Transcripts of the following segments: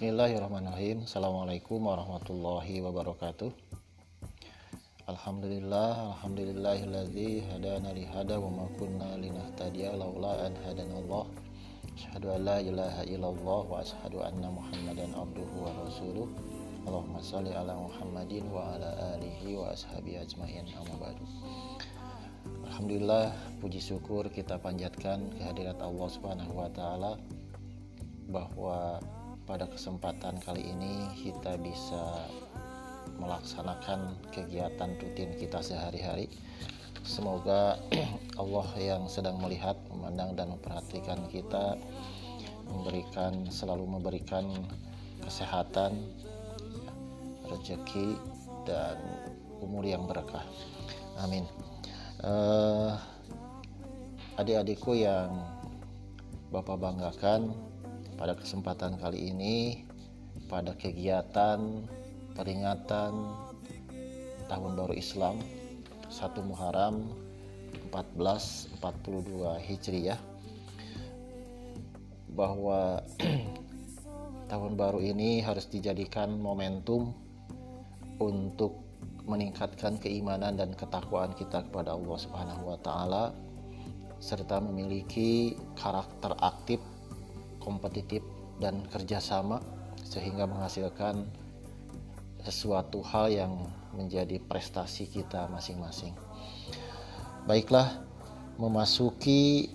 Bismillahirrahmanirrahim. Assalamualaikum warahmatullahi wabarakatuh. Alhamdulillahilladzi hadana li hada wa ma kunna linahtadiya laula an hadanallah. Asyhadu an la ilaha illallah wa asyhadu anna Muhammadan abduhu wa rasuluh. Allahumma shalli ala Muhammadin wa ala alihi wa ashabihi ajmain. Amma ba'du. Alhamdulillah, puji syukur kita panjatkan kehadirat Allah Subhanahu wa taala bahwa pada kesempatan kali ini kita bisa melaksanakan kegiatan rutin kita sehari-hari. Semoga Allah yang sedang melihat, memandang dan memperhatikan kita selalu memberikan kesehatan, rezeki dan umur yang berkah. Amin. Adik-adikku yang Bapak banggakan, pada kesempatan kali ini pada kegiatan peringatan Tahun Baru Islam 1 Muharram 1442 Hijriah, bahwa tahun baru ini harus dijadikan momentum untuk meningkatkan keimanan dan ketakwaan kita kepada Allah Subhanahu wa taala, serta memiliki karakter aktif, kompetitif dan kerjasama sehingga menghasilkan sesuatu hal yang menjadi prestasi kita masing-masing. Baiklah, memasuki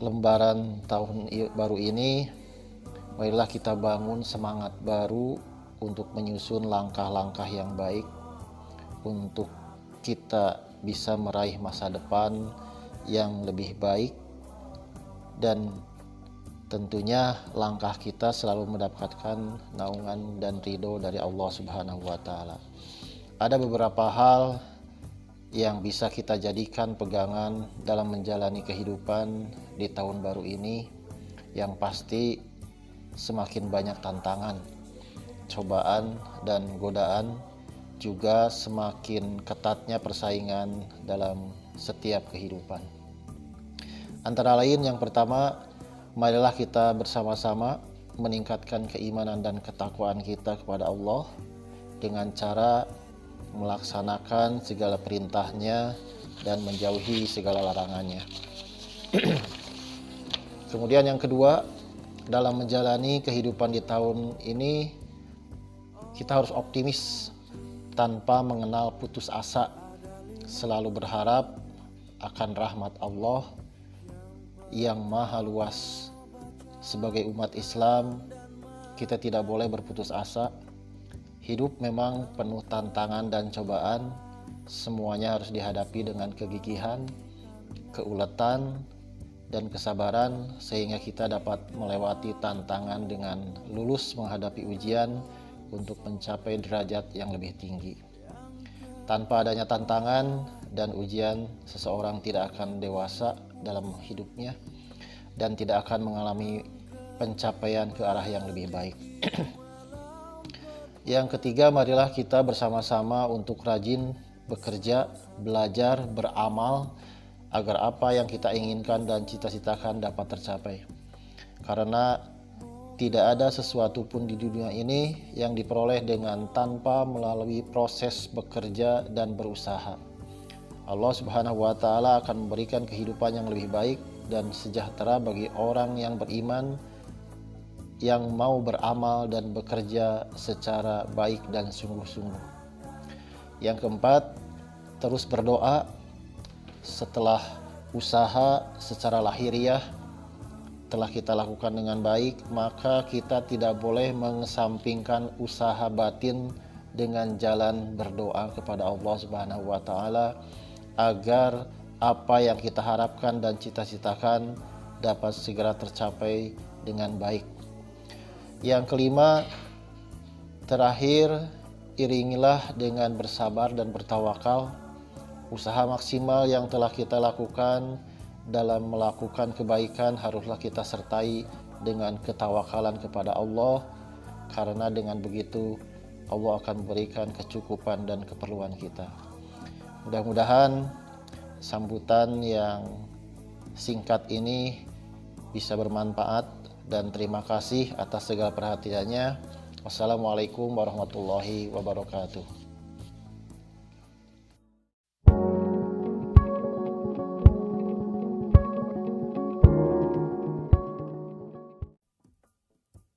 lembaran tahun baru ini, marilah kita bangun semangat baru untuk menyusun langkah-langkah yang baik untuk kita bisa meraih masa depan yang lebih baik, dan tentunya langkah kita selalu mendapatkan naungan dan ridho dari Allah Subhanahu wa taala. Ada beberapa hal yang bisa kita jadikan pegangan dalam menjalani kehidupan di tahun baru ini. Yang pasti semakin banyak tantangan, cobaan dan godaan, juga semakin ketatnya persaingan dalam setiap kehidupan. Antara lain, yang pertama, marilah kita bersama-sama meningkatkan keimanan dan ketakwaan kita kepada Allah dengan cara melaksanakan segala perintahnya dan menjauhi segala larangannya. Kemudian yang kedua, dalam menjalani kehidupan di tahun ini, kita harus optimis tanpa mengenal putus asa, selalu berharap akan rahmat Allah yang maha luas. Sebagai umat Islam, kita tidak boleh berputus asa. Hidup memang penuh tantangan dan cobaan. Semuanya harus dihadapi dengan kegigihan, keuletan, dan kesabaran, sehingga kita dapat melewati tantangan dengan lulus menghadapi ujian untuk mencapai derajat yang lebih tinggi. Tanpa adanya tantangan dan ujian, seseorang tidak akan dewasa dalam hidupnya dan tidak akan mengalami pencapaian ke arah yang lebih baik. Yang ketiga, marilah kita bersama-sama untuk rajin bekerja, belajar, beramal agar apa yang kita inginkan dan cita-citakan dapat tercapai. Karena tidak ada sesuatu pun di dunia ini yang diperoleh dengan tanpa melalui proses bekerja dan berusaha. Allah Subhanahu wa taala akan memberikan kehidupan yang lebih baik dan sejahtera bagi orang yang beriman, yang mau beramal dan bekerja secara baik dan sungguh-sungguh. Yang keempat, terus berdoa. Setelah usaha secara lahiriah telah kita lakukan dengan baik, maka kita tidak boleh mengesampingkan usaha batin dengan jalan berdoa kepada Allah Subhanahu wa taala agar apa yang kita harapkan dan cita-citakan dapat segera tercapai dengan baik. Yang kelima, terakhir, iringilah dengan bersabar dan bertawakal. Usaha maksimal yang telah kita lakukan dalam melakukan kebaikan haruslah kita sertai dengan ketawakalan kepada Allah, karena dengan begitu Allah akan memberikan kecukupan dan keperluan kita. Mudah-mudahan sambutan yang singkat ini bisa bermanfaat dan terima kasih atas segala perhatiannya. Wassalamualaikum warahmatullahi wabarakatuh.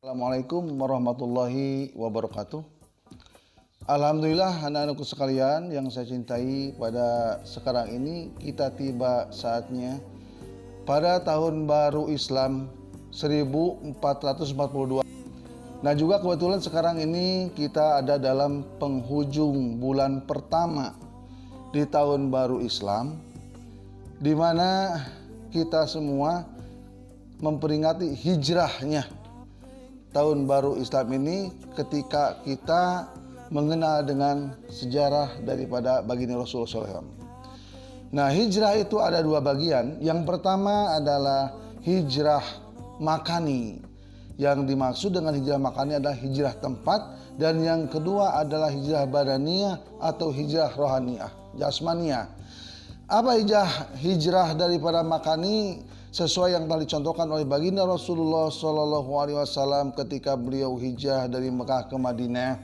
Assalamualaikum warahmatullahi wabarakatuh. Alhamdulillah anak-anakku sekalian yang saya cintai, pada sekarang ini kita tiba saatnya pada tahun baru Islam 1442. Nah juga kebetulan sekarang ini kita ada dalam penghujung bulan pertama di tahun baru Islam, di mana kita semua memperingati hijrahnya tahun baru Islam ini, ketika kita mengenal dengan sejarah daripada baginda Rasulullah SAW. Nah, hijrah itu ada dua bagian. Yang pertama adalah hijrah makani. Yang dimaksud dengan hijrah makani adalah hijrah tempat, dan yang kedua adalah hijrah badaniyah atau hijrah rohaniyah, jasmaniyah. Apa hijrah daripada makani? Sesuai yang telah dicontohkan oleh baginda Rasulullah SAW ketika beliau hijrah dari Mekah ke Madinah.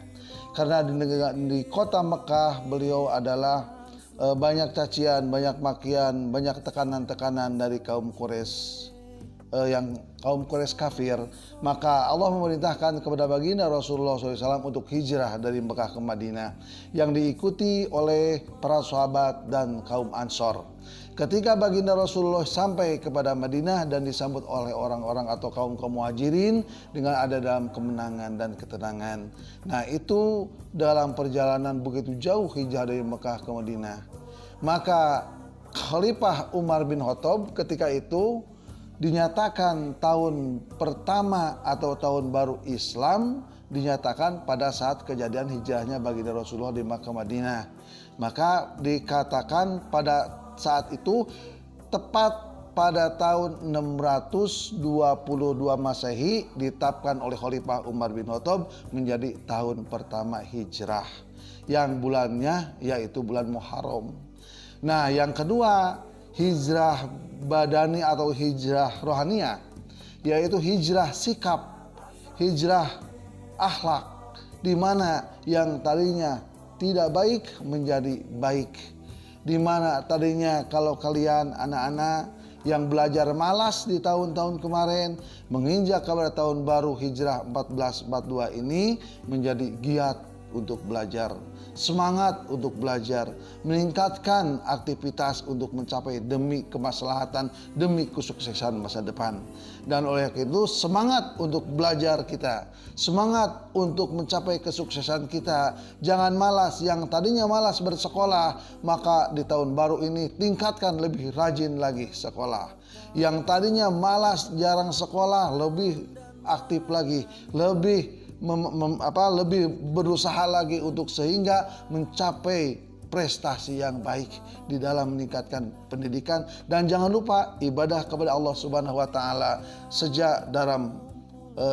Karena di kota Mekah beliau adalah banyak cacian, banyak makian, banyak tekanan-tekanan dari kaum Quraisy, yang kaum Quraisy kafir. Maka Allah memerintahkan kepada baginda Rasulullah SAW untuk hijrah dari Mekah ke Madinah, yang diikuti oleh para sahabat dan kaum Ansor. Ketika baginda Rasulullah sampai kepada Madinah dan disambut oleh orang-orang atau kaum muhajirin dengan ada dalam kemenangan dan ketenangan. Nah itu dalam perjalanan begitu jauh hijrah dari Mekah ke Madinah. Maka Khalifah Umar bin Khattab ketika itu dinyatakan tahun pertama atau tahun baru Islam dinyatakan pada saat kejadian hijrahnya baginda Rasulullah di Makkah Madinah. Maka dikatakan pada saat itu tepat pada tahun 622 Masehi ditetapkan oleh Khalifah Umar bin Khattab menjadi tahun pertama hijrah, yang bulannya yaitu bulan Muharram. Nah yang kedua, hijrah badani atau hijrah rohaniyah, yaitu hijrah sikap, hijrah akhlak, di mana yang tadinya tidak baik menjadi baik. Di mana tadinya kalau kalian anak-anak yang belajar malas di tahun-tahun kemarin, menginjak kepada tahun baru hijrah 1442 ini menjadi giat untuk belajar, semangat untuk belajar, meningkatkan aktivitas untuk mencapai demi kemaslahatan, demi kesuksesan masa depan. Dan oleh itu semangat untuk belajar kita, semangat untuk mencapai kesuksesan kita. Jangan malas, yang tadinya malas bersekolah, maka di tahun baru ini tingkatkan lebih rajin lagi sekolah. Yang tadinya malas jarang sekolah, lebih aktif lagi, lebih lebih berusaha lagi untuk sehingga mencapai prestasi yang baik di dalam meningkatkan pendidikan. Dan jangan lupa ibadah kepada Allah Subhanahu wa taala. Sejak dalam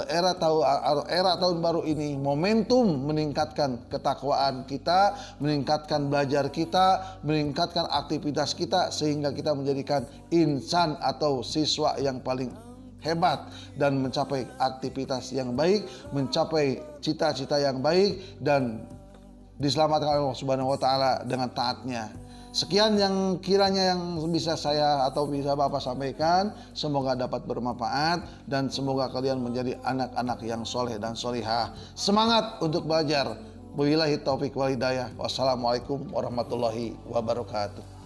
era tahun baru ini momentum meningkatkan ketakwaan kita, meningkatkan belajar kita, meningkatkan aktivitas kita, sehingga kita menjadikan insan atau siswa yang paling hebat dan mencapai aktivitas yang baik, mencapai cita-cita yang baik, dan diselamatkan Allah Subhanahu wa taala dengan taatnya. Sekian yang kiranya yang bisa saya atau bisa Bapak sampaikan, semoga dapat bermanfaat dan semoga kalian menjadi anak-anak yang soleh dan solihah. Semangat untuk belajar. Wabillahi taufik wal hidayah. Wassalamualaikum warahmatullahi wabarakatuh.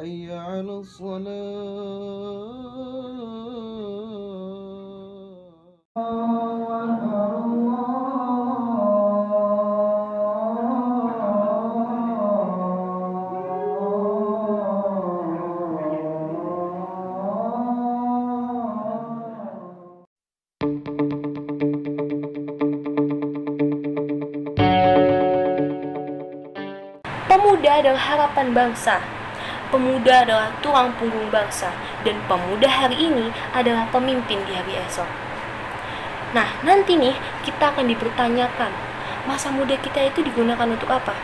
حي على الصلاة. Pemuda adalah harapan bangsa. Pemuda adalah tulang punggung bangsa, dan pemuda hari ini adalah pemimpin di hari esok. Nah, nanti nih kita akan dipertanyakan, masa muda kita itu digunakan untuk apa?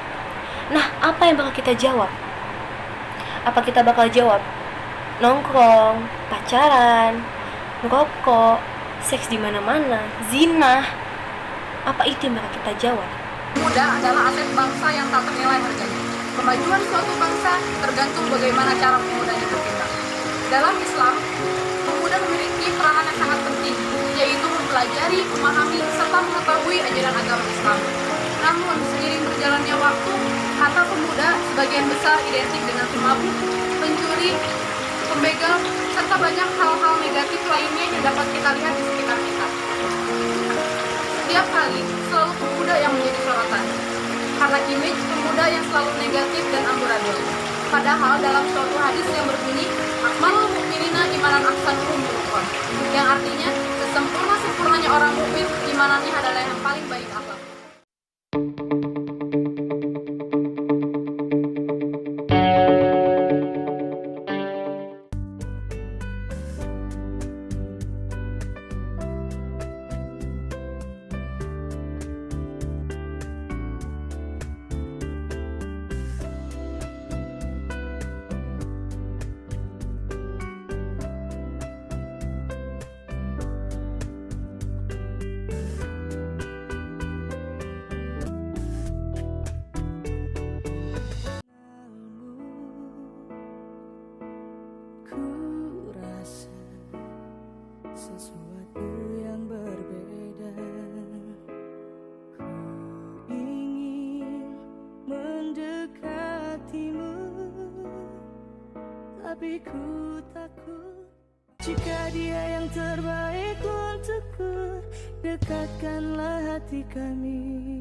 Nah, apa yang bakal kita jawab? Apa kita bakal jawab nongkrong, pacaran, merokok, seks di mana-mana, zina? Apa itu yang bakal kita jawab? Pemuda adalah aset bangsa yang tak ternilai harganya. Kemajuan suatu bangsa tergantung bagaimana cara pemuda itu bertindak. Dalam Islam, pemuda memiliki peranan yang sangat penting, yaitu mempelajari, memahami, serta mengetahui ajaran agama Islam. Namun, seiring berjalannya waktu, kata pemuda sebagian besar identik dengan pemabuk, pencuri, pembegal, serta banyak hal-hal negatif lainnya yang dapat kita lihat di sekitar kita. Setiap kali, selalu pemuda yang menjadi sorotan, karena image pemuda yang selalu negatif dan amburadul. Padahal dalam suatu hadis yang berbunyi, Akmalul mu'minina imanan ahsanuhum khuluqan, yang artinya sesempurna-sempurnanya orang mukmin, imanannya adalah yang paling baik akhlak. Sesuatu yang berbeda. Ku ingin mendekatimu, tapi ku takut jika dia yang terbaik untukku. Dekatkanlah hati kami.